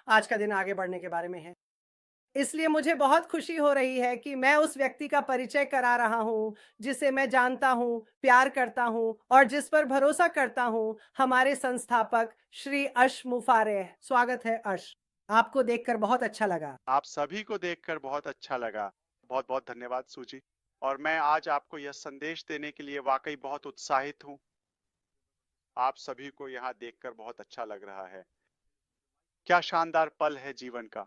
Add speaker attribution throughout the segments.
Speaker 1: आज का दिन आगे बढ़ने के बारे में है। इसलिए मुझे बहुत खुशी हो रही है कि मैं उस व्यक्ति का परिचय करा रहा हूँ, जिसे मैं जानता हूँ, प्यार करता हूँ और जिस पर भरोसा करता हूँ, हमारे संस्थापक श्री अश मुफारेह। स्वागत है अश। आपको देखकर बहुत अच्छा लगा।
Speaker 2: आप सभी को देखकर बहुत अच्छा लगा। बहुत-बहुत धन्यवाद सूजी। और मैं आज आपको यह संदेश देने के लिए वाक़ई बहुत उत्साहित हूँ। आप सभी को यहाँ देखकर बहुत अच्छा लग रहा है। क्या शानदार पल है जीवन का।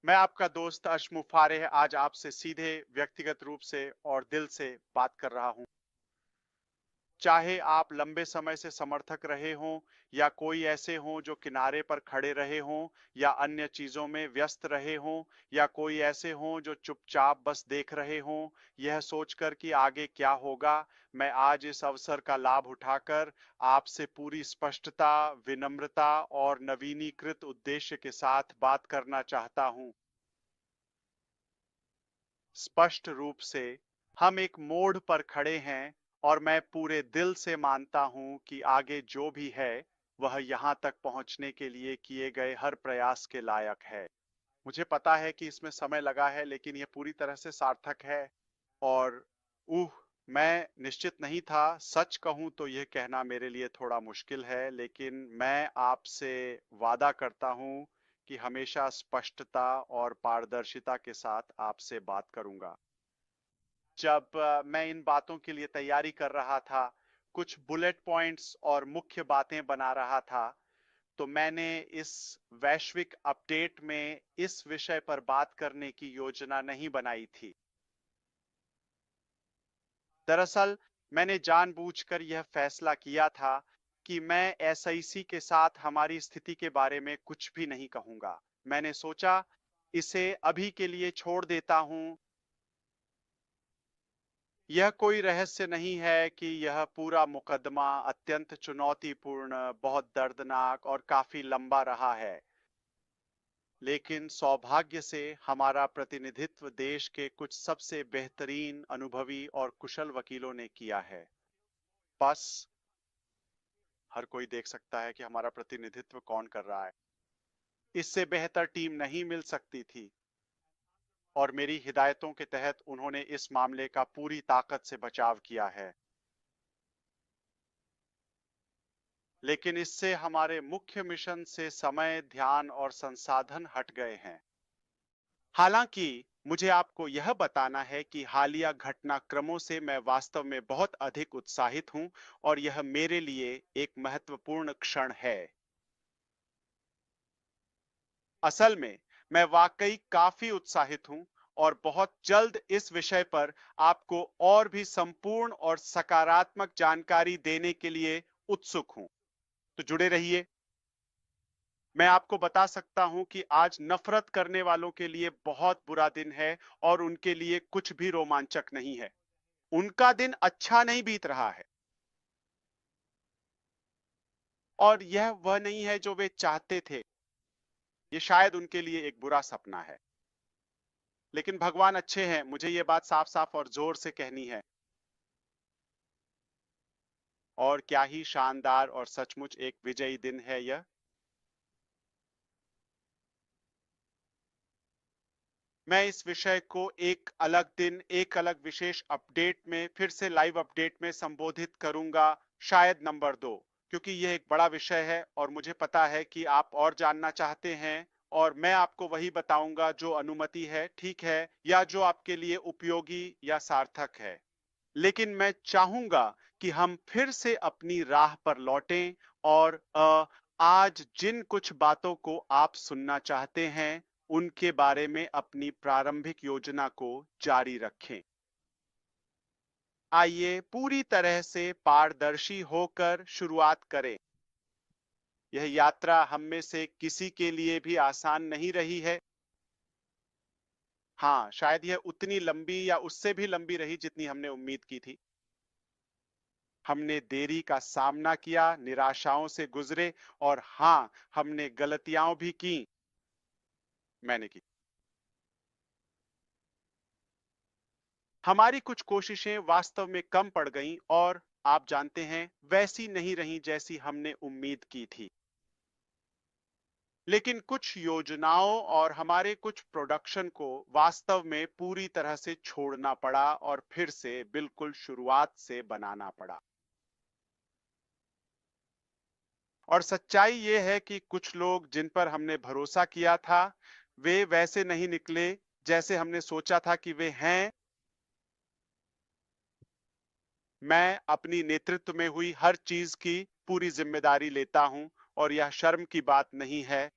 Speaker 2: मैं आपका दोस्त अशमुफ़ारेह आज आपसे सीधे व्यक्तिगत रूप से और दिल से बात कर रहा हूँ। चाहे आप लंबे समय से समर्थक रहे हों या कोई ऐसे हों जो किनारे पर खड़े रहे हों या अन्य चीजों में व्यस्त रहे हों या कोई ऐसे हों जो चुपचाप बस देख रहे हों, यह सोचकर कि आगे क्या होगा, मैं आज इस अवसर का लाभ उठाकर आपसे पूरी स्पष्टता, विनम्रता और नवीनीकृत उद्देश्य के साथ बात करना चाहता हूं। स्पष्ट रूप से हम एक मोड़ पर खड़े हैं और मैं पूरे दिल से मानता हूं कि आगे जो भी है वह यहां तक पहुंचने के लिए किए गए हर प्रयास के लायक है। मुझे पता है कि इसमें समय लगा है लेकिन यह पूरी तरह से सार्थक है। और उह मैं निश्चित नहीं था। सच कहूं तो यह कहना मेरे लिए थोड़ा मुश्किल है, लेकिन मैं आपसे वादा करता हूं कि हमेशा स्पष्टता और पारदर्शिता के साथ आपसे बात करूंगा। जब मैं इन बातों के लिए तैयारी कर रहा था, कुछ बुलेट पॉइंट्स और मुख्य बातें बना रहा था, तो मैंने इस वैश्विक अपडेट में इस विषय पर बात करने की योजना नहीं बनाई थी। दरअसल मैंने जानबूझकर यह फैसला किया था कि मैं एसआईसी के साथ हमारी स्थिति के बारे में कुछ भी नहीं कहूंगा। मैंने सोचा इसे अभी के लिए छोड़ देता हूं। यह कोई रहस्य नहीं है कि यह पूरा मुकदमा अत्यंत चुनौतीपूर्ण, बहुत दर्दनाक और काफी लंबा रहा है। लेकिन सौभाग्य से हमारा प्रतिनिधित्व देश के कुछ सबसे बेहतरीन, अनुभवी और कुशल वकीलों ने किया है। बस हर कोई देख सकता है कि हमारा प्रतिनिधित्व कौन कर रहा है। इससे बेहतर टीम नहीं मिल सकती थी और मेरी हिदायतों के तहत उन्होंने इस मामले का पूरी ताकत से बचाव किया है। लेकिन इससे हमारे मुख्य मिशन से समय, ध्यान और संसाधन हट गए हैं। हालांकि मुझे आपको यह बताना है कि हालिया घटनाक्रमों से मैं वास्तव में बहुत अधिक उत्साहित हूं और यह मेरे लिए एक महत्वपूर्ण क्षण है। असल में मैं वाकई काफी उत्साहित हूं और बहुत जल्द इस विषय पर आपको और भी संपूर्ण और सकारात्मक जानकारी देने के लिए उत्सुक हूं। तो जुड़े रहिए। मैं आपको बता सकता हूं कि आज नफरत करने वालों के लिए बहुत बुरा दिन है और उनके लिए कुछ भी रोमांचक नहीं है। उनका दिन अच्छा नहीं बीत रहा है और यह वह नहीं है जो वे चाहते थे। ये शायद उनके लिए एक बुरा सपना है। लेकिन भगवान अच्छे हैं, मुझे ये बात साफ साफ और जोर से कहनी है। और क्या ही शानदार और सचमुच एक विजयी दिन है यह। मैं इस विषय को एक अलग दिन, एक अलग विशेष अपडेट में, फिर से लाइव अपडेट में संबोधित करूंगा, शायद नंबर 2, क्योंकि यह एक बड़ा विषय है और मुझे पता है कि आप और जानना चाहते हैं और मैं आपको वही बताऊंगा जो अनुमति है, ठीक है, या जो आपके लिए उपयोगी या सार्थक है। लेकिन मैं चाहूंगा कि हम फिर से अपनी राह पर लौटें और आज जिन कुछ बातों को आप सुनना चाहते हैं उनके बारे में अपनी प्रारंभिक योजना को जारी रखें। आइए पूरी तरह से पारदर्शी होकर शुरुआत करें। यह यात्रा हम में से किसी के लिए भी आसान नहीं रही है। हाँ, शायद यह उतनी लंबी या उससे भी लंबी रही जितनी हमने उम्मीद की थी। हमने देरी का सामना किया, निराशाओं से गुजरे और हाँ, हमने गलतियां भी की। मैंने की। हमारी कुछ कोशिशें वास्तव में कम पड़ गईं और आप जानते हैं, वैसी नहीं रहीं जैसी हमने उम्मीद की थी। लेकिन कुछ योजनाओं और हमारे कुछ प्रोडक्शन को वास्तव में पूरी तरह से छोड़ना पड़ा और फिर से बिल्कुल शुरुआत से बनाना पड़ा। और सच्चाई ये है कि कुछ लोग जिन पर हमने भरोसा किया था, वे वैसे नहीं निकले जैसे हमने सोचा था कि वे हैं। मैं अपनी नेतृत्व में हुई हर चीज की पूरी जिम्मेदारी लेता हूं और यह शर्म की बात नहीं है,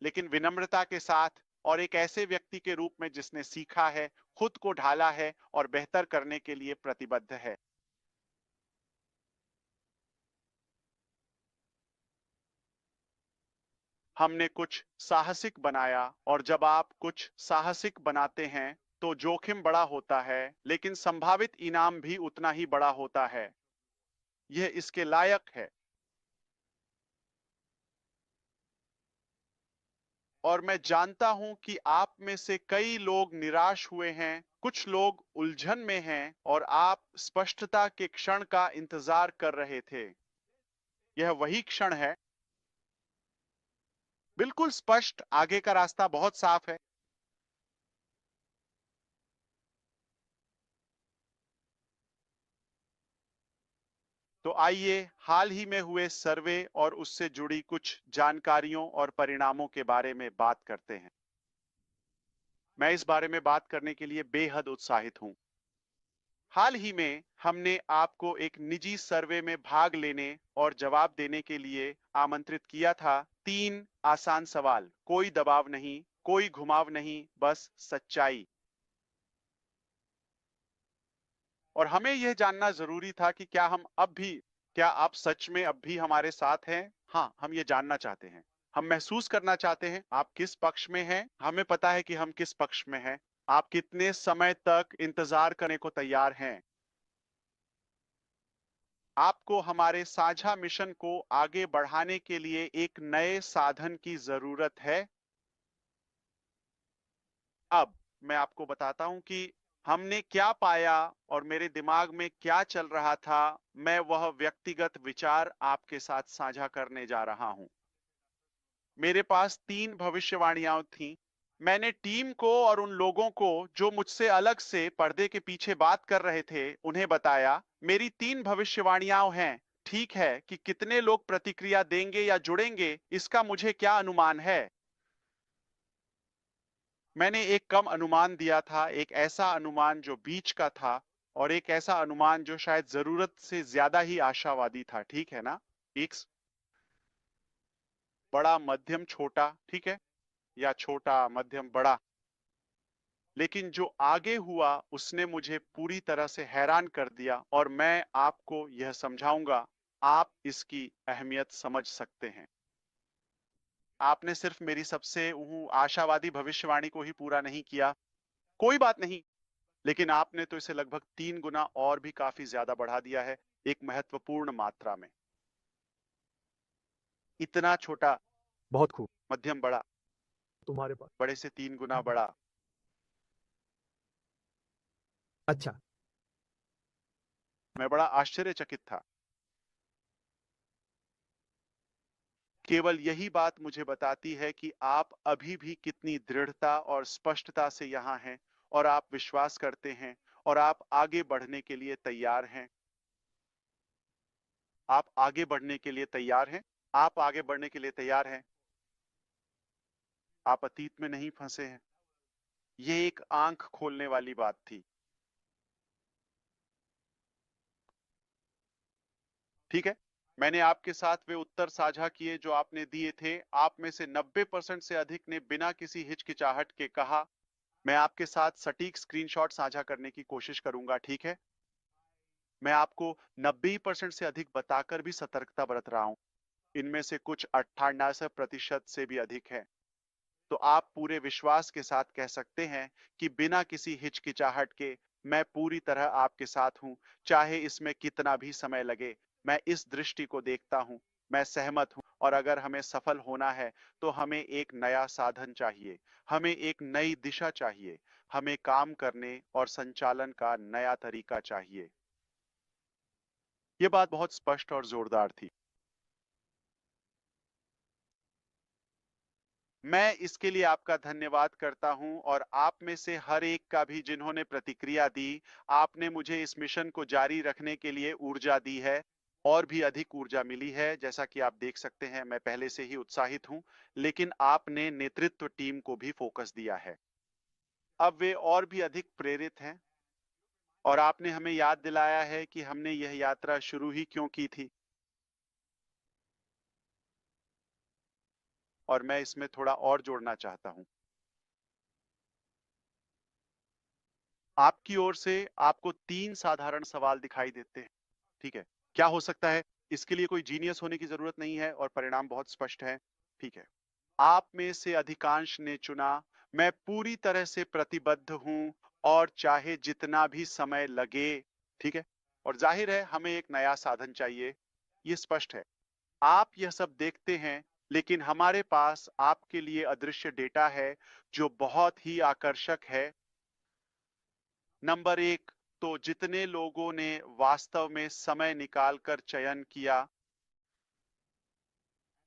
Speaker 2: लेकिन विनम्रता के साथ और एक ऐसे व्यक्ति के रूप में जिसने सीखा है, खुद को ढाला है और बेहतर करने के लिए प्रतिबद्ध है। हमने कुछ साहसिक बनाया, और जब आप कुछ साहसिक बनाते हैं तो जोखिम बड़ा होता है, लेकिन संभावित इनाम भी उतना ही बड़ा होता है। यह इसके लायक है। और मैं जानता हूं कि आप में से कई लोग निराश हुए हैं, कुछ लोग उलझन में हैं और आप स्पष्टता के क्षण का इंतजार कर रहे थे। यह वही क्षण है, बिल्कुल स्पष्ट, आगे का रास्ता बहुत साफ है। तो आइए हाल ही में हुए सर्वे और उससे जुड़ी कुछ जानकारियों और परिणामों के बारे में बात करते हैं। मैं इस बारे में बात करने के लिए बेहद उत्साहित हूं। हाल ही में हमने आपको एक निजी सर्वे में भाग लेने और जवाब देने के लिए आमंत्रित किया था। 3 आसान सवाल, कोई दबाव नहीं, कोई घुमाव नहीं, बस सच्चाई। और हमें यह जानना जरूरी था कि क्या आप सच में अब भी हमारे साथ हैं? हाँ, हम ये जानना चाहते हैं। हम महसूस करना चाहते हैं आप किस पक्ष में हैं। हमें पता है कि हम किस पक्ष में हैं। आप कितने समय तक इंतजार करने को तैयार हैं? आपको हमारे साझा मिशन को आगे बढ़ाने के लिए एक नए साधन की जरूरत है। अब मैं आपको बताता हूं कि हमने क्या पाया और मेरे दिमाग में क्या चल रहा था। मैं वह व्यक्तिगत विचार आपके साथ साझा करने जा रहा हूं। मेरे पास 3 भविष्यवाणियां थीं। मैंने टीम को और उन लोगों को जो मुझसे अलग से पर्दे के पीछे बात कर रहे थे, उन्हें बताया, मेरी 3 भविष्यवाणियां हैं। ठीक है कि कितने लोग प्रतिक्रिया देंगे या जुड़ेंगे, इसका मुझे क्या अनुमान है। मैंने एक कम अनुमान दिया था, एक ऐसा अनुमान जो बीच का था, और एक ऐसा अनुमान जो शायद जरूरत से ज्यादा ही आशावादी था। ठीक है ना? एक बड़ा, मध्यम, छोटा, ठीक है, या छोटा, मध्यम, बड़ा। लेकिन जो आगे हुआ उसने मुझे पूरी तरह से हैरान कर दिया, और मैं आपको यह समझाऊंगा। आप इसकी अहमियत समझ सकते हैं। आपने सिर्फ मेरी सबसे आशावादी भविष्यवाणी को ही पूरा नहीं किया, कोई बात नहीं, लेकिन आपने तो इसे लगभग 3 गुना और भी काफी ज्यादा बढ़ा दिया है, एक महत्वपूर्ण मात्रा में। इतना छोटा,
Speaker 3: बहुत खूब।
Speaker 2: मध्यम, बड़ा,
Speaker 3: तुम्हारे पास।
Speaker 2: बड़े से 3 गुना बड़ा।
Speaker 3: अच्छा।
Speaker 2: मैं बड़ा आश्चर्यचकित था। केवल यही बात मुझे बताती है कि आप अभी भी कितनी दृढ़ता और स्पष्टता से यहाँ हैं, और आप विश्वास करते हैं, और आप आगे बढ़ने के लिए तैयार हैं। आप आगे बढ़ने के लिए तैयार हैं। आप आगे बढ़ने के लिए तैयार हैं। आप अतीत में नहीं फंसे हैं। ये एक आंख खोलने वाली बात थी। ठीक है, मैंने आपके साथ वे उत्तर साझा किए जो आपने दिए थे। आप में से 90% से अधिक ने बिना किसी हिचकिचाहट के कहा। मैं आपके साथ सटीक स्क्रीनशॉट साझा करने की कोशिश करूंगा, ठीक है? मैं आपको 90% से अधिक बताकर भी सतर्कता बरत रहा हूं। इनमें से कुछ 98% से भी अधिक है। तो आप पूरे विश्वास के साथ कह सकते हैं कि बिना किसी हिचकिचाहट के, मैं पूरी तरह आपके साथ हूं, चाहे इसमें कितना भी समय लगे। मैं इस दृष्टि को देखता हूं, मैं सहमत हूं, और अगर हमें सफल होना है तो हमें एक नया साधन चाहिए, हमें एक नई दिशा चाहिए, हमें काम करने और संचालन का नया तरीका चाहिए। यह बात बहुत स्पष्ट और जोरदार थी। मैं इसके लिए आपका धन्यवाद करता हूं और आप में से हर एक का भी जिन्होंने प्रतिक्रिया दी, आपने मुझे इस मिशन को जारी रखने के लिए ऊर्जा दी है और भी अधिक ऊर्जा मिली है। जैसा कि आप देख सकते हैं, मैं पहले से ही उत्साहित हूं, लेकिन आपने नेतृत्व टीम को भी फोकस दिया है। अब वे और भी अधिक प्रेरित हैं और आपने हमें याद दिलाया है कि हमने यह यात्रा शुरू ही क्यों की थी। और मैं इसमें थोड़ा और जोड़ना चाहता हूं। आपकी ओर से आपको 3 साधारण सवाल दिखाई देते हैं, ठीक है? क्या हो सकता है? इसके लिए कोई जीनियस होने की जरूरत नहीं है और परिणाम बहुत स्पष्ट है, ठीक है? आप में से अधिकांश ने चुना, मैं पूरी तरह से प्रतिबद्ध हूं और चाहे जितना भी समय लगे, ठीक है? और जाहिर है हमें एक नया साधन चाहिए, ये स्पष्ट है। आप यह सब देखते हैं, लेकिन हमारे पास आपके लिए अदृश्य डेटा है जो बहुत ही आकर्षक है। नंबर 1, तो जितने लोगों ने वास्तव में समय निकालकर चयन किया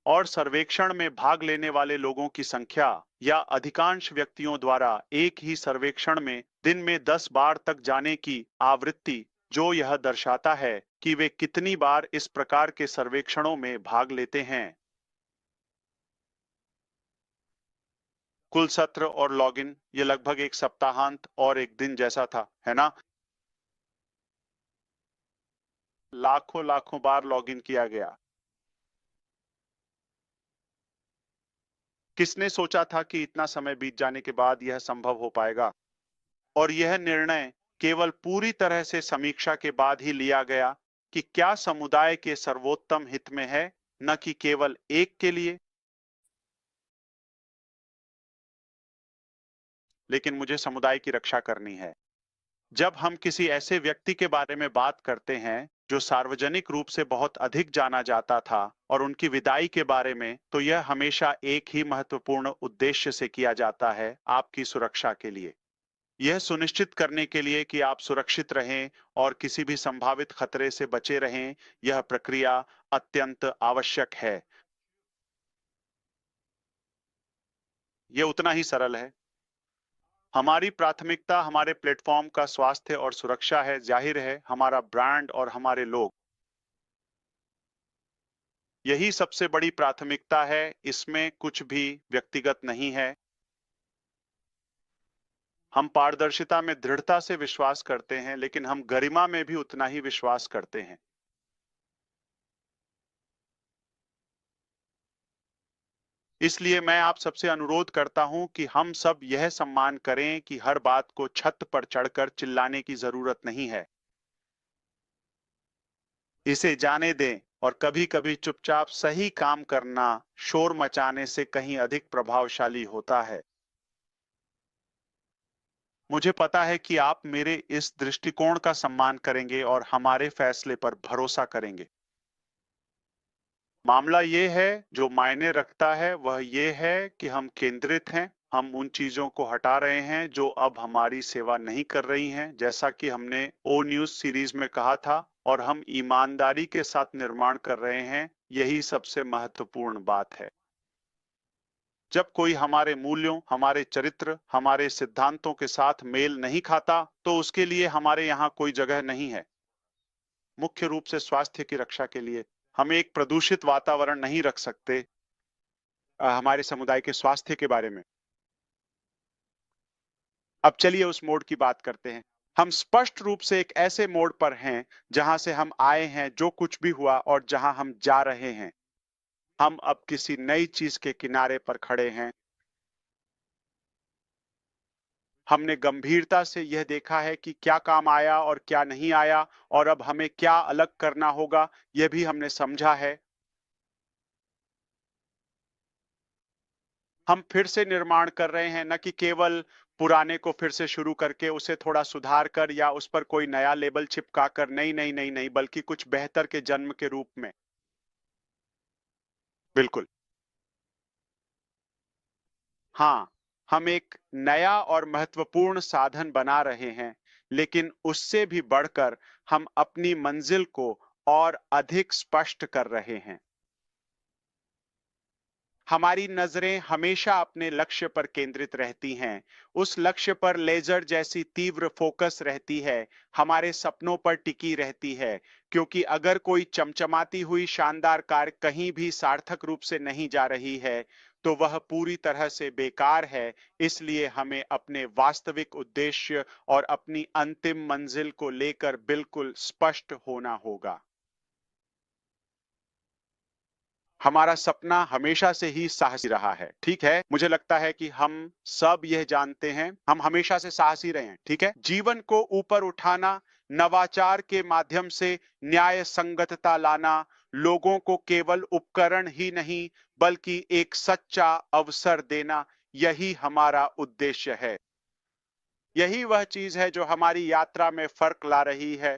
Speaker 2: और सर्वेक्षण में भाग लेने वाले लोगों की संख्या या अधिकांश व्यक्तियों द्वारा एक ही सर्वेक्षण में दिन में 10 बार तक जाने की आवृत्ति, जो यह दर्शाता है कि वे कितनी बार इस प्रकार के सर्वेक्षणों में भाग लेते हैं। कुल सत्र और लॉगिन, ये लगभग एक सप्ताहांत और एक दिन जैसा था, है ना? लाखों लाखों बार लॉगिन किया गया। किसने सोचा था कि इतना समय बीत जाने के बाद यह संभव हो पाएगा? और यह निर्णय केवल पूरी तरह से समीक्षा के बाद ही लिया गया कि क्या समुदाय के सर्वोत्तम हित में है, न कि केवल एक के लिए। लेकिन मुझे समुदाय की रक्षा करनी है। जब हम किसी ऐसे व्यक्ति के बारे में बात करते हैं जो सार्वजनिक रूप से बहुत अधिक जाना जाता था और उनकी विदाई के बारे में, तो यह हमेशा एक ही महत्वपूर्ण उद्देश्य से किया जाता है, आपकी सुरक्षा के लिए। यह सुनिश्चित करने के लिए कि आप सुरक्षित रहें और किसी भी संभावित खतरे से बचे रहें, यह प्रक्रिया अत्यंत आवश्यक है। यह उतना ही सरल है। हमारी प्राथमिकता हमारे प्लेटफॉर्म का स्वास्थ्य और सुरक्षा है, जाहिर है हमारा ब्रांड और हमारे लोग। यही सबसे बड़ी प्राथमिकता है, इसमें कुछ भी व्यक्तिगत नहीं है। हम पारदर्शिता में दृढ़ता से विश्वास करते हैं, लेकिन हम गरिमा में भी उतना ही विश्वास करते हैं। इसलिए मैं आप सबसे अनुरोध करता हूं कि हम सब यह सम्मान करें कि हर बात को छत पर चढ़कर चिल्लाने की जरूरत नहीं है। इसे जाने दें और कभी-कभी चुपचाप सही काम करना शोर मचाने से कहीं अधिक प्रभावशाली होता है। मुझे पता है कि आप मेरे इस दृष्टिकोण का सम्मान करेंगे और हमारे फैसले पर भरोसा करेंगे। मामला ये है, जो मायने रखता है वह ये है कि हम केंद्रित हैं। हम उन चीजों को हटा रहे हैं जो अब हमारी सेवा नहीं कर रही हैं, जैसा कि हमने ओ न्यूज सीरीज में कहा था, और हम ईमानदारी के साथ निर्माण कर रहे हैं। यही सबसे महत्वपूर्ण बात है। जब कोई हमारे मूल्यों, हमारे चरित्र, हमारे सिद्धांतों के साथ मेल नहीं खाता, तो उसके लिए हमारे यहाँ कोई जगह नहीं है। मुख्य रूप से स्वास्थ्य की रक्षा के लिए हम एक प्रदूषित वातावरण नहीं रख सकते। हमारे समुदाय के स्वास्थ्य के बारे में अब चलिए उस मोड की बात करते हैं। हम स्पष्ट रूप से एक ऐसे मोड पर हैं जहां से हम आए हैं, जो कुछ भी हुआ, और जहां हम जा रहे हैं। हम अब किसी नई चीज के किनारे पर खड़े हैं। हमने गंभीरता से यह देखा है कि क्या काम आया और क्या नहीं आया, और अब हमें क्या अलग करना होगा, यह भी हमने समझा है। हम फिर से निर्माण कर रहे हैं, न कि केवल पुराने को फिर से शुरू करके उसे थोड़ा सुधार कर या उस पर कोई नया लेबल चिपका कर। नहीं नहीं नहीं नहीं, बल्कि कुछ बेहतर के जन्म के रूप में। बिल्कुल। हाँ, हम एक नया और महत्वपूर्ण साधन बना रहे हैं, लेकिन उससे भी बढ़कर हम अपनी मंजिल को और अधिक स्पष्ट कर रहे हैं। हमारी नजरें हमेशा अपने लक्ष्य पर केंद्रित रहती हैं। उस लक्ष्य पर लेजर जैसी तीव्र फोकस रहती है, हमारे सपनों पर टिकी रहती है, क्योंकि अगर कोई चमचमाती हुई शानदार कार कहीं भी सार्थक रूप से नहीं जा रही है, तो वह पूरी तरह से बेकार है। इसलिए हमें अपने वास्तविक उद्देश्य और अपनी अंतिम मंजिल को लेकर बिल्कुल स्पष्ट होना होगा। हमारा सपना हमेशा से ही साहसी रहा है, ठीक है। मुझे लगता है कि हम सब यह जानते हैं, हम हमेशा से साहसी रहे हैं, ठीक है। जीवन को ऊपर उठाना, नवाचार के माध्यम से न्याय संगतता लाना, लोगों को केवल उपकरण ही नहीं बल्कि एक सच्चा अवसर देना, यही हमारा उद्देश्य है। यही वह चीज है जो हमारी यात्रा में फर्क ला रही है।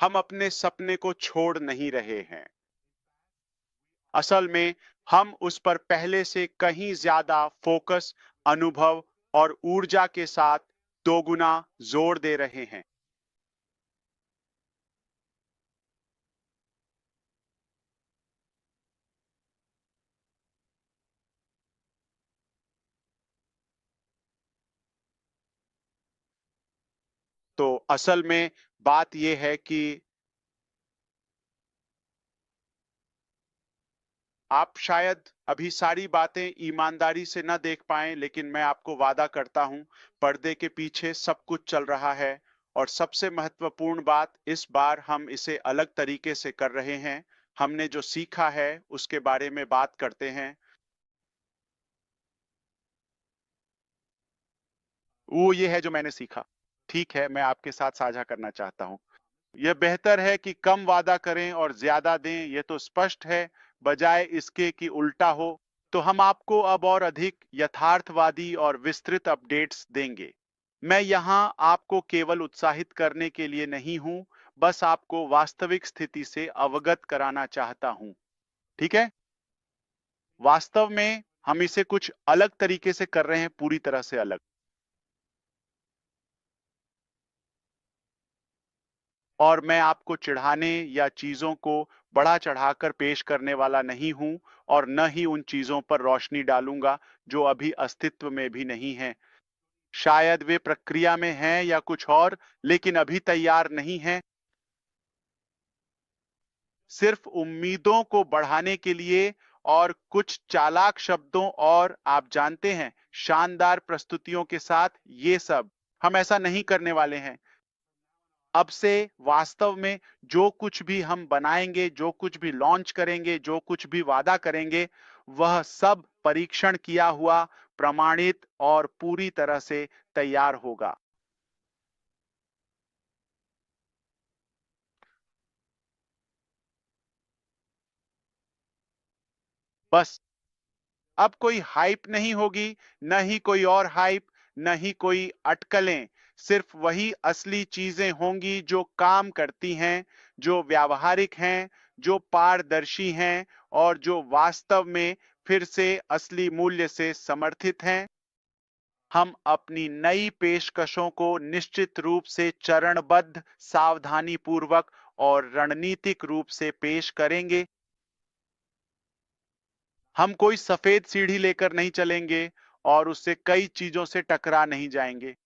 Speaker 2: हम अपने सपने को छोड़ नहीं रहे हैं। असल में हम उस पर पहले से कहीं ज्यादा फोकस, अनुभव और ऊर्जा के साथ दोगुना जोर दे रहे हैं। तो असल में बात यह है कि आप शायद अभी सारी बातें ईमानदारी से न देख पाएं, लेकिन मैं आपको वादा करता हूं, पर्दे के पीछे सब कुछ चल रहा है। और सबसे महत्वपूर्ण बात, इस बार हम इसे अलग तरीके से कर रहे हैं। हमने जो सीखा है उसके बारे में बात करते हैं। वो ये है जो मैंने सीखा, ठीक है, मैं आपके साथ साझा करना चाहता हूं। यह बेहतर है कि कम वादा करें और ज्यादा दें, यह तो स्पष्ट है, बजाय इसके कि उल्टा हो। तो हम आपको अब और अधिक यथार्थवादी और विस्तृत अपडेट्स देंगे। मैं यहां आपको केवल उत्साहित करने के लिए नहीं हूं, बस आपको वास्तविक स्थिति से अवगत कराना चाहता हूं, ठीक है। वास्तव में हम इसे कुछ अलग तरीके से कर रहे हैं, पूरी तरह से अलग। और मैं आपको चिढ़ाने या चीजों को बढ़ा चढ़ाकर पेश करने वाला नहीं हूं, और न ही उन चीजों पर रोशनी डालूंगा जो अभी अस्तित्व में भी नहीं हैं। शायद वे प्रक्रिया में हैं या कुछ और, लेकिन अभी तैयार नहीं हैं। सिर्फ उम्मीदों को बढ़ाने के लिए और कुछ चालाक शब्दों और आप जानते हैं, शानदार प्रस्तुतियों के साथ, ये सब हम ऐसा नहीं करने वाले हैं। अब से वास्तव में जो कुछ भी हम बनाएंगे, जो कुछ भी लॉन्च करेंगे, जो कुछ भी वादा करेंगे, वह सब परीक्षण किया हुआ, प्रमाणित और पूरी तरह से तैयार होगा। बस अब कोई हाइप नहीं होगी, न ही कोई और हाइप, न ही कोई अटकलें। सिर्फ वही असली चीजें होंगी जो काम करती हैं, जो व्यावहारिक हैं, जो पारदर्शी हैं और जो वास्तव में फिर से असली मूल्य से समर्थित हैं। हम अपनी नई पेशकशों को निश्चित रूप से चरणबद्ध, सावधानीपूर्वक और रणनीतिक रूप से पेश करेंगे। हम कोई सफेद सीढ़ी लेकर नहीं चलेंगे और उससे कई चीजों से टकरा नहीं जाएंगे।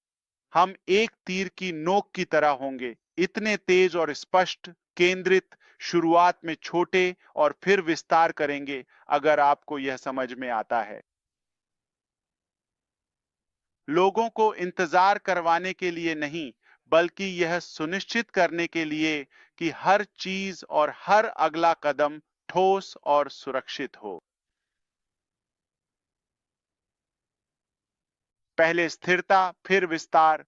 Speaker 2: हम एक तीर की नोक की तरह होंगे, इतने तेज और स्पष्ट, केंद्रित, शुरुआत में छोटे और फिर विस्तार करेंगे, अगर आपको यह समझ में आता है। लोगों को इंतजार करवाने के लिए नहीं, बल्कि यह सुनिश्चित करने के लिए कि हर चीज और हर अगला कदम ठोस और सुरक्षित हो। पहले स्थिरता, फिर विस्तार।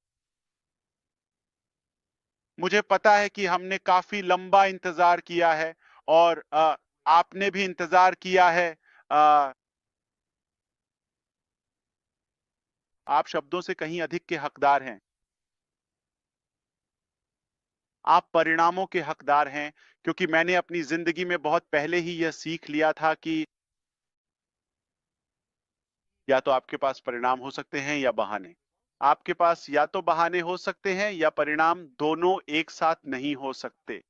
Speaker 2: मुझे पता है कि हमने काफी लंबा इंतजार किया है, और आपने भी इंतजार किया है। अ, आप शब्दों से कहीं अधिक के हकदार हैं। आप परिणामों के हकदार हैं, क्योंकि मैंने अपनी जिंदगी में बहुत पहले ही यह सीख लिया था कि या तो आपके पास परिणाम हो सकते हैं या बहाने। आपके पास या तो बहाने हो सकते हैं या परिणाम, दोनों एक साथ नहीं हो सकते।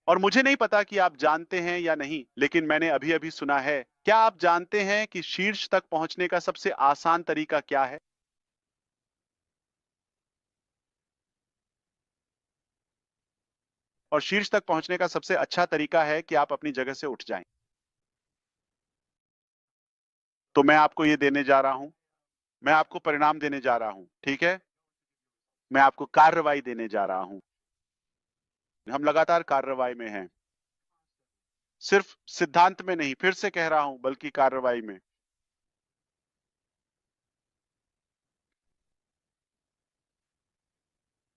Speaker 2: और मुझे नहीं पता कि आप जानते हैं या नहीं, लेकिन मैंने अभी-अभी सुना है। क्या आप जानते हैं कि शीर्ष तक पहुंचने का सबसे आसान तरीका क्या है? और शीर्ष तक पहुंचने का सबसे अच्छा तरीका है कि आप अपनी जगह से उठ जाएं। तो मैं आपको ये देने जा रहा हूं। मैं आपको परिणाम देने जा रहा हूं, ठीक है? मैं आपको कार्रवाई देने जा रहा हूं। हम लगातार कार्रवाई में हैं। सिर्फ सिद्धांत में नहीं, फिर से कह रहा हूं, बल्कि कार्रवाई में।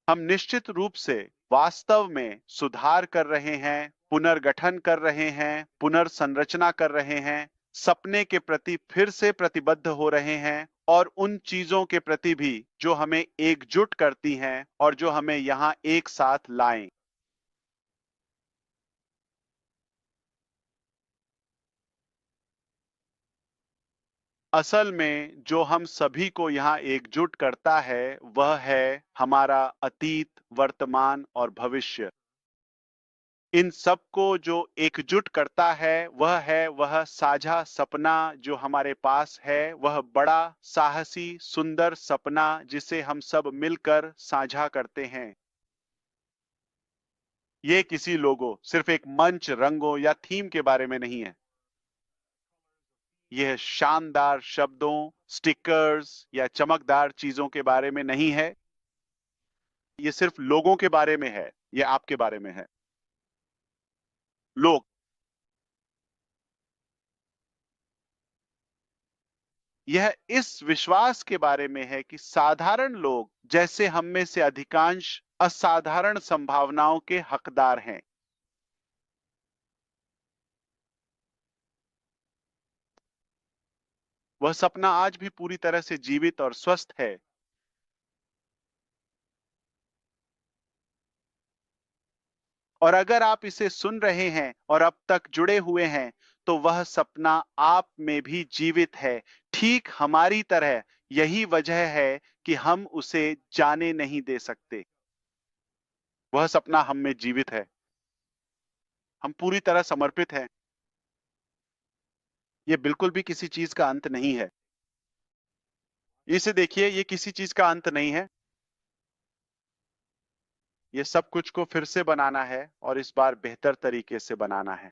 Speaker 2: हम निश्चित रूप से वास्तव में सुधार कर रहे हैं, पुनर्गठन कर रहे हैं, पुनर्संरचना कर रहे हैं, सपने के प्रति फिर से प्रतिबद्ध हो रहे हैं और उन चीजों के प्रति भी जो हमें एकजुट करती हैं और जो हमें यहां एक साथ लाएं। असल में जो हम सभी को यहाँ एकजुट करता है, वह है हमारा अतीत, वर्तमान और भविष्य। इन सबको जो एकजुट करता है, वह साझा सपना जो हमारे पास है, वह बड़ा, साहसी, सुंदर सपना जिसे हम सब मिलकर साझा करते हैं। ये किसी लोगो, सिर्फ एक मंच, रंगों या थीम के बारे में नहीं है। यह शानदार शब्दों, स्टिकर्स या चमकदार चीजों के बारे में नहीं है। ये सिर्फ लोगों के बारे में है। ये आपके बारे में है। लोग, यह इस विश्वास के बारे में है कि साधारण लोग जैसे हम में से अधिकांश असाधारण संभावनाओं के हकदार हैं। वह सपना आज भी पूरी तरह से जीवित और स्वस्थ है। और अगर आप इसे सुन रहे हैं और अब तक जुड़े हुए हैं, तो वह सपना आप में भी जीवित है, ठीक हमारी तरह। यही वजह है कि हम उसे जाने नहीं दे सकते। वह सपना हम में जीवित है। हम पूरी तरह समर्पित हैं। ये बिल्कुल भी किसी चीज का अंत नहीं है। इसे देखिए, ये किसी चीज का अंत नहीं है। ये सब कुछ को फिर से बनाना है और इस बार बेहतर तरीके से बनाना है।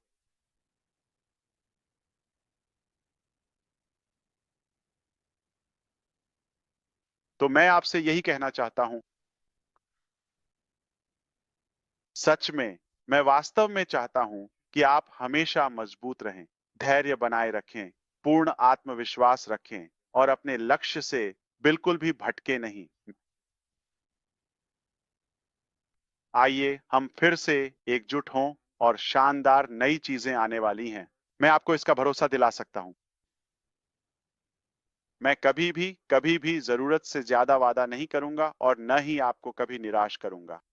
Speaker 2: तो मैं आपसे यही कहना चाहता हूं। सच में, मैं वास्तव में चाहता हूं कि आप हमेशा मजबूत रहें, धैर्य बनाए रखें, पूर्ण आत्मविश्वास रखें और अपने लक्ष्य से बिल्कुल भी भटके नहीं। आइए हम फिर से एकजुट हों और शानदार नई चीजें आने वाली हैं। मैं आपको इसका भरोसा दिला सकता हूं। मैं कभी भी जरूरत से ज्यादा वादा नहीं करूंगा और न ही आपको कभी निराश करूंगा।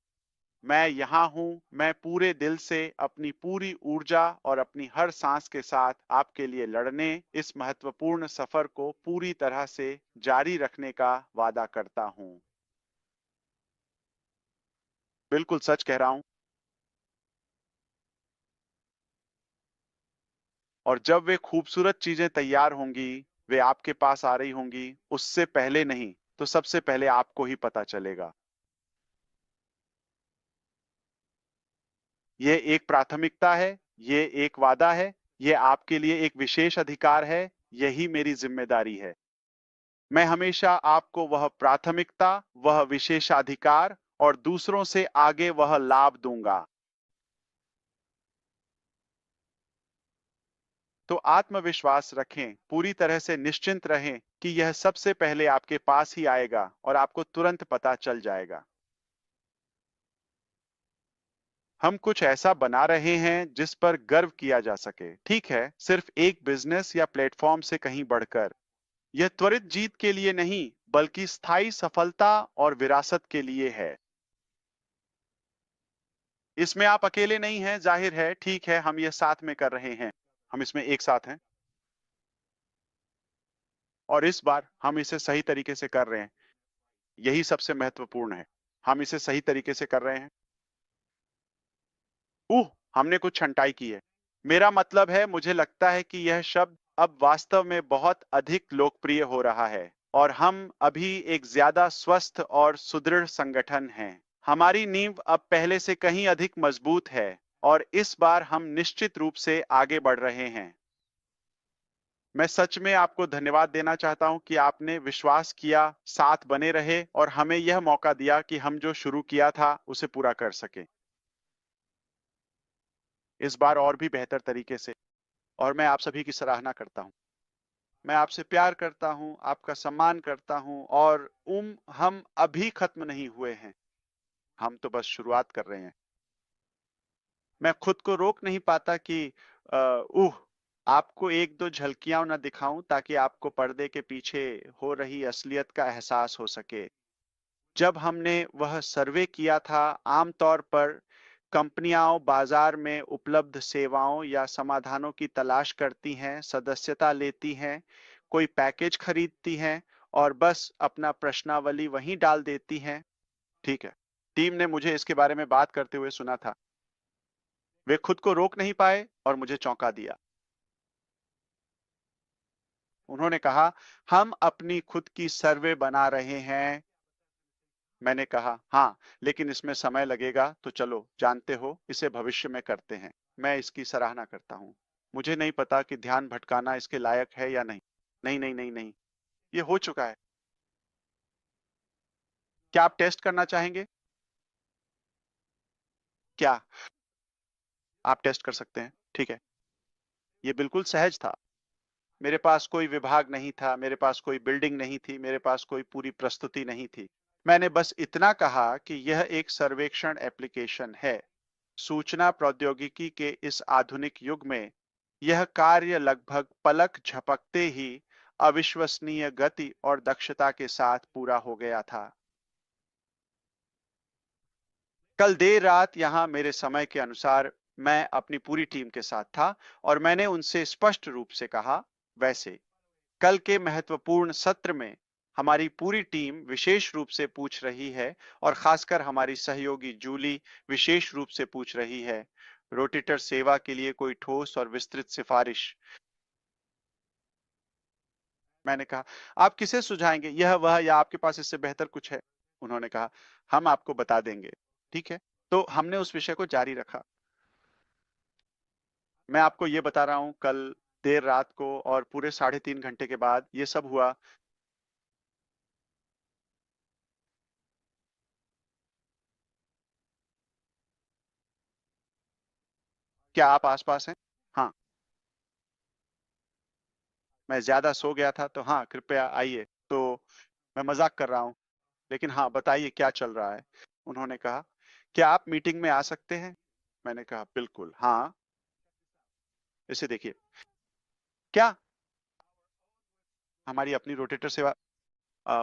Speaker 2: मैं यहाँ हूँ। मैं पूरे दिल से, अपनी पूरी ऊर्जा और अपनी हर सांस के साथ आपके लिए लड़ने, इस महत्वपूर्ण सफर को पूरी तरह से जारी रखने का वादा करता हूँ। बिल्कुल सच कह रहा हूँ। और जब वे खूबसूरत चीजें तैयार होंगी, वे आपके पास आ रही होंगी, उससे पहले नहीं, तो सबसे पहले आपको ही पता चलेगा। ये एक प्राथमिकता है, ये एक वादा है, ये आपके लिए एक विशेष अधिकार है। यही मेरी जिम्मेदारी है। मैं हमेशा आपको वह प्राथमिकता, वह विशेषाधिकार और दूसरों से आगे वह लाभ दूंगा। तो आत्मविश्वास रखें, पूरी तरह से निश्चिंत रहें कि यह सबसे पहले आपके पास ही आएगा और आपको तुरंत पता चल जाएगा। हम कुछ ऐसा बना रहे हैं जिस पर गर्व किया जा सके, ठीक है? सिर्फ एक बिजनेस या प्लेटफॉर्म से कहीं बढ़कर। यह त्वरित जीत के लिए नहीं, बल्कि स्थायी सफलता और विरासत के लिए है। इसमें आप अकेले नहीं हैं, जाहिर है, ठीक है, हम ये साथ में कर रहे हैं। हम इसमें एक साथ हैं और इस बार हम इसे सही तरीके से कर रहे हैं। यही सबसे महत्वपूर्ण है। हम इसे सही तरीके से कर रहे हैं। हमने कुछ छंटाई की है। मेरा मतलब है, मुझे लगता है कि यह शब्द अब वास्तव में बहुत अधिक लोकप्रिय हो रहा है और हम अभी एक ज्यादा स्वस्थ और सुदृढ़ संगठन हैं। हमारी नींव अब पहले से कहीं अधिक मजबूत है और इस बार हम निश्चित रूप से आगे बढ़ रहे हैं। मैं सच में आपको धन्यवाद देना चाहता हूं कि आपने विश्वास किया, साथ बने रहे और हमें यह मौका दिया कि हम जो शुरू किया था उसे पूरा कर सके। इस बार और भी बेहतर तरीके से। और मैं आप सभी की सराहना करता हूं। मैं आपसे प्यार करता हूं, आपका सम्मान करता हूं और हम अभी खत्म नहीं हुए हैं। हम तो बस शुरुआत कर रहे हैं। मैं खुद को रोक नहीं पाता कि आपको एक दो झलकियां ना दिखाऊं ताकि आपको पर्दे के पीछे हो रही असलियत का एहसास हो सके। जब हमने वह सर्वे किया था, आमतौर पर कंपनियां बाजार में उपलब्ध सेवाओं या समाधानों की तलाश करती हैं, सदस्यता लेती हैं, कोई पैकेज खरीदती हैं और बस अपना प्रश्नावली वहीं डाल देती हैं। ठीक है। टीम ने मुझे इसके बारे में बात करते हुए सुना था। वे खुद को रोक नहीं पाए और मुझे चौंका दिया। उन्होंने कहा, हम अपनी खुद की सर्वे बना रहे हैं। मैंने कहा, हाँ, लेकिन इसमें समय लगेगा, तो चलो, जानते हो, इसे भविष्य में करते हैं। मैं इसकी सराहना करता हूँ। मुझे नहीं पता कि ध्यान भटकाना इसके लायक है या नहीं। नहीं, नहीं, नहीं, नहीं। ये हो चुका है। क्या आप टेस्ट करना चाहेंगे? क्या आप टेस्ट कर सकते हैं? ठीक है। ये बिल्कुल सहज था। मेरे पास कोई विभाग नहीं था, मेरे पास कोई बिल्डिंग नहीं थी, मेरे पास कोई पूरी प्रस्तुति नहीं थी। मैंने बस इतना कहा कि यह एक सर्वेक्षण एप्लीकेशन है। सूचना प्रौद्योगिकी के इस आधुनिक युग में यह कार्य लगभग पलक झपकते ही अविश्वसनीय गति और दक्षता के साथ पूरा हो गया था। कल देर रात यहां मेरे समय के अनुसार मैं अपनी पूरी टीम के साथ था और मैंने उनसे स्पष्ट रूप से कहा, वैसे कल के महत्वपूर्ण सत्र में हमारी पूरी टीम विशेष रूप से पूछ रही है और खासकर हमारी सहयोगी जूली विशेष रूप से पूछ रही है, रोटेटर सेवा के लिए कोई ठोस और विस्तृत सिफारिश। मैंने कहा, आप किसे सुझाएंगे, यह वह या आपके पास इससे बेहतर कुछ है? उन्होंने कहा, हम आपको बता देंगे। ठीक है। तो हमने उस विषय को जारी रखा। मैं आपको ये बता रहा हूं, कल देर रात को और पूरे 3.5 घंटे के बाद ये सब हुआ। क्या आप आसपास हैं? हाँ। मैं ज्यादा सो गया था, तो हाँ, कृपया आइए। तो मैं मजाक कर रहा हूँ, लेकिन हाँ, बताइए क्या चल रहा है। उन्होंने कहा, क्या आप मीटिंग में आ सकते हैं? मैंने कहा, बिल्कुल, हाँ। इसे देखिए। क्या हमारी अपनी रोटेटर सेवा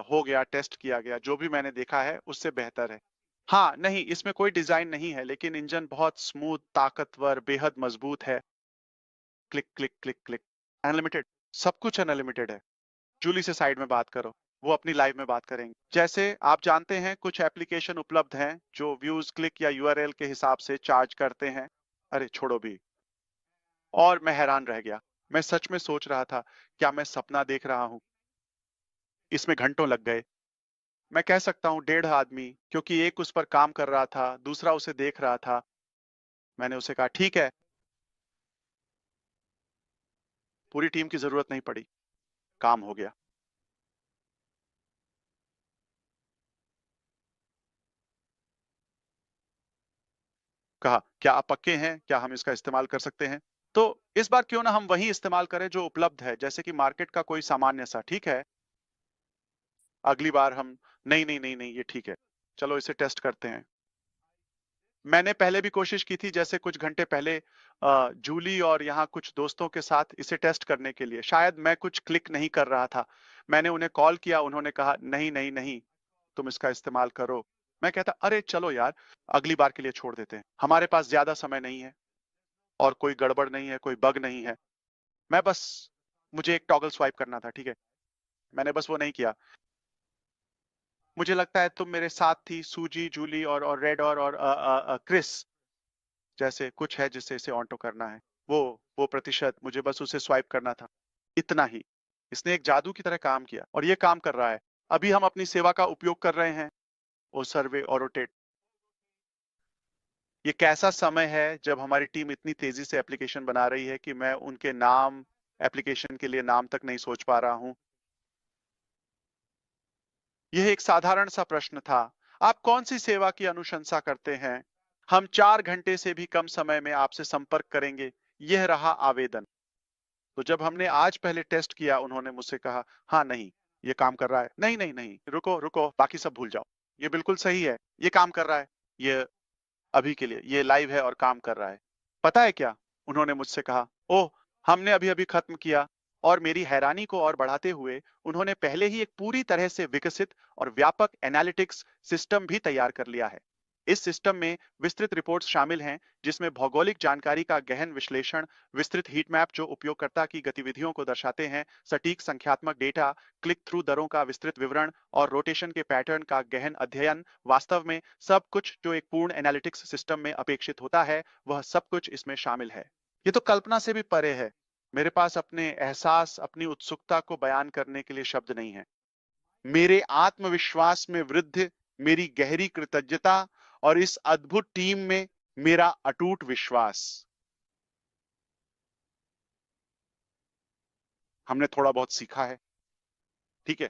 Speaker 2: हो गया, टेस्ट किया गया, जो भी मैंने देखा है उससे बेहतर है। हाँ, नहीं, इसमें कोई डिजाइन नहीं है, लेकिन इंजन बहुत स्मूथ, ताकतवर, बेहद मजबूत है। Click click click click. Unlimited. सब कुछ अनलिमिटेड है। जूली से साइड में बात करो, वो अपनी लाइव में बात करेंगे। जैसे आप जानते हैं, कुछ एप्लीकेशन उपलब्ध हैं जो व्यूज, क्लिक या यूआरएल के हिसाब से चार्ज करते हैं। अरे छोड़ो भी। और मैं हैरान रह गया। मैं सच में सोच रहा था, क्या मैं सपना देख रहा हूँ? इसमें घंटों लग गए। मैं कह सकता हूँ 1.5 आदमी, क्योंकि एक उस पर काम कर रहा था, दूसरा उसे देख रहा था। मैंने उसे कहा, ठीक है। पूरी टीम की जरूरत नहीं पड़ी। काम हो गया। कहा, क्या आप पक्के हैं? क्या हम इसका इस्तेमाल कर सकते हैं? तो इस बार क्यों ना हम वही इस्तेमाल करें जो उपलब्ध है, जैसे कि मार्केट का कोई सामान्य सा। ठीक है। अगली बार हम, नहीं, नहीं, नहीं, नहीं, ये ठीक है। चलो इसे टेस्ट करते हैं। मैंने पहले भी कोशिश की थी, जैसे कुछ घंटे पहले जूली और यहाँ कुछ दोस्तों के साथ इसे टेस्ट करने के लिए। शायद मैं कुछ क्लिक नहीं कर रहा था। मैंने उन्हें कॉल किया, उन्होंने कहा, नहीं, नहीं, नहीं, तुम इसका इस्तेमाल करो। मैं कहता, अरे चलो यार, अगली बार के लिए छोड़ देते हैं, हमारे पास ज्यादा समय नहीं है और कोई गड़बड़ नहीं है, कोई बग नहीं है। मैं बस, मुझे एक टॉगल स्वाइप करना था। ठीक है। मैंने बस वो नहीं किया। मुझे लगता है तुम मेरे साथ थी, सूजी, जूली और रेड और क्रिस। जैसे कुछ है जिससे इसे ऑटो करना है, वो प्रतिशत, मुझे बस उसे स्वाइप करना था, इतना ही। इसने एक जादू की तरह काम किया और ये काम कर रहा है। अभी हम अपनी सेवा का उपयोग कर रहे हैं, वो सर्वे और रोटेट। ये कैसा समय है जब हमारी टीम इतनी तेजी से एप्लीकेशन बना रही है कि मैं उनके नाम, एप्लीकेशन के लिए नाम तक नहीं सोच पा रहा हूं। यह एक साधारण सा प्रश्न था। आप कौन सी सेवा की अनुशंसा करते हैं? हम 4 घंटे से भी कम समय में आपसे संपर्क करेंगे। यह रहा आवेदन। तो जब हमने आज पहले टेस्ट किया, उन्होंने मुझसे कहा, हाँ नहीं, ये काम कर रहा है। नहीं नहीं नहीं, रुको रुको, बाकी सब भूल जाओ। ये बिल्कुल सही है, ये काम कर रहा है। ये अभी के लिए ये लाइव है और काम कर रहा है। पता है क्या? उन्होंने मुझसे कहा, ओह, हमने अभी अभी खत्म किया। और मेरी हैरानी को और बढ़ाते हुए उन्होंने पहले ही एक पूरी तरह से विकसित और व्यापक एनालिटिक्स सिस्टम भी तैयार कर लिया है। इस सिस्टम में विस्तृत रिपोर्ट्स शामिल हैं, जिसमें भौगोलिक जानकारी का गहन विश्लेषण, विस्तृत हीट मैप जो उपयोगकर्ता की गतिविधियों को दर्शाते हैं, सटीक संख्यात्मक डेटा, क्लिक थ्रू दरों का विस्तृत विवरण और रोटेशन के पैटर्न का गहन अध्ययन। वास्तव में सब कुछ जो एक पूर्ण एनालिटिक्स सिस्टम में अपेक्षित होता है, वह सब कुछ इसमें शामिल है। ये तो कल्पना से भी परे है। मेरे पास अपने एहसास, अपनी उत्सुकता को बयान करने के लिए शब्द नहीं है। मेरे आत्मविश्वास में वृद्धि, मेरी गहरी कृतज्ञता और इस अद्भुत टीम में मेरा अटूट विश्वास। हमने थोड़ा बहुत सीखा है, ठीक है,